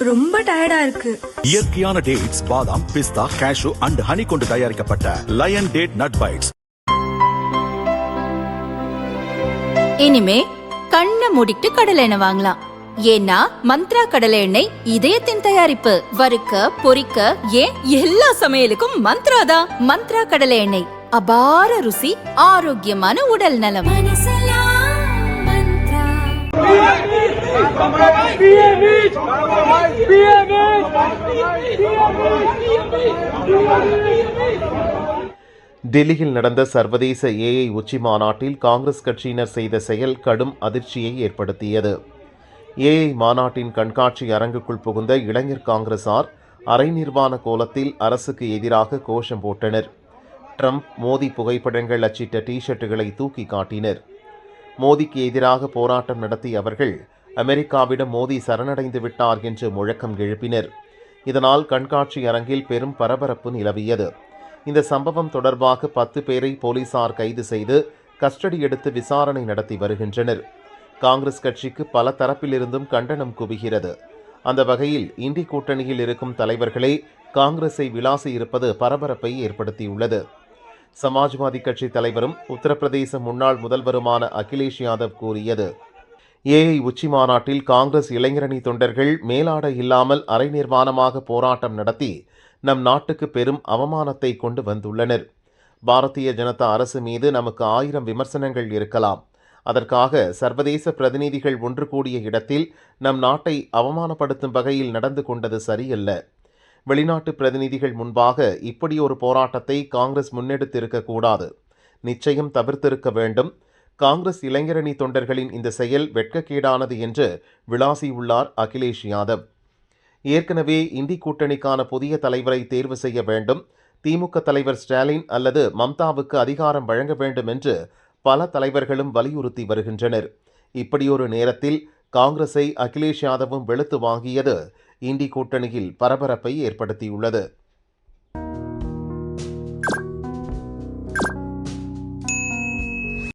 ரொம்ப டயர்டா இருக்கு. இயற்கையான டேட்ஸ், பாதாம், பிஸ்தா, கேஷு அண்ட் ஹனி கொண்டு தயாரிக்கப்பட்ட லயன் டேட் நட் பைட்ஸ். இனிமே கண்ணை மூடிட்டு கடலை எண்ணெய் வாங்கலாம். ஏன்னா மந்த்ரா கடலை எண்ணெய் இதயத்தின் தயாரிப்பு. வறுக்க, பொரிக்க, ஏன் எல்லா சமையலுக்கும் மந்த்ரா தான். மந்த்ரா கடலை எண்ணெய், அபார ருசி, ஆரோக்கியமான உடல் நலம். டெல்லியில் நடந்த சர்வதேச ஏஐ உச்சி மாநாட்டில் காங்கிரஸ் கட்சியினர் செய்த செயல் கடும் அதிர்ச்சியை ஏற்படுத்தியது. ஏஐ மாநாட்டின் கண்காட்சி அரங்குக்குள் புகுந்த இளைஞர் காங்கிரசார் அரை நிர்வாண கோலத்தில் அரசுக்கு எதிராக கோஷம் போட்டனர். ட்ரம்ப், மோடி புகைப்படங்கள் அச்சிட்ட டி-ஷர்ட்டுகளை தூக்கி காட்டினர். மோடிக்கு எதிராக போராட்டம் நடத்திய அவர்கள் அமெரிக்காவிடம் மோடி சரணடைந்து விட்டார் என்று முழக்கம் எழுப்பினர். இதனால் கண்காட்சி அரங்கில் பெரும் பரபரப்பு நிலவியது. இந்த சம்பவம் தொடர்பாக 10 பேரை போலீசார் கைது செய்து கஸ்டடி எடுத்து விசாரணை நடத்தி வருகின்றனர். காங்கிரஸ் கட்சிக்கு பல தரப்பிலிருந்தும் கண்டனம் குவிகிறது. அந்த வகையில் இந்தி கூட்டணியில் இருக்கும் தலைவர்களே காங்கிரஸை விளாசி இருப்பது பரபரப்பை ஏற்படுத்தியுள்ளது. சமாஜ்வாதி கட்சி தலைவரும் உத்தரப்பிரதேச முன்னாள் முதல்வருமான அகிலேஷ் யாதவ் கூறியது, ஏஐ உச்சி மாநாட்டில் காங்கிரஸ் இளைஞரணி தொண்டர்கள் மேலாடை இல்லாமல் அரை நிர்வாணமாக போராட்டம் நடத்தி நம் நாட்டுக்கு பெரும் அவமானத்தை கொண்டு வந்துள்ளனர். பாரதிய ஜனதா அரசு மீது நமக்கு 1000 விமர்சனங்கள் இருக்கலாம். அதற்காக சர்வதேச பிரதிநிதிகள் ஒன்று கூடிய இடத்தில் நம் நாட்டை அவமானப்படுத்தும் வகையில் நடந்து கொண்டது சரியல்ல. வெளிநாட்டு பிரதிநிதிகள் முன்பாக இப்படி ஒரு போராட்டத்தை காங்கிரஸ் முன்னெடுத்திருக்கக்கூடாது. நிச்சயம் தவிர்த்திருக்க வேண்டும். காங்கிரஸ் இளைஞரணி தொண்டர்களின் இந்த செயல் வெட்கக்கேடானது என்று விளாசியுள்ளார் அகிலேஷ் யாதவ். ஏற்கனவே இந்தி கூட்டணிக்கான புதிய தலைவரை தேர்வு செய்ய வேண்டும். திமுக தலைவர் ஸ்டாலின் அல்லது மம்தாவுக்கு அதிகாரம் வழங்க வேண்டும் என்று பல தலைவர்களும் வலியுறுத்தி வருகின்றனர். இப்படியொரு நேரத்தில் காங்கிரஸை அகிலேஷ் யாதவும் வெளுத்து வாங்கியது இந்தி கூட்டணியில் பரபரப்பை ஏற்படுத்தியுள்ளது.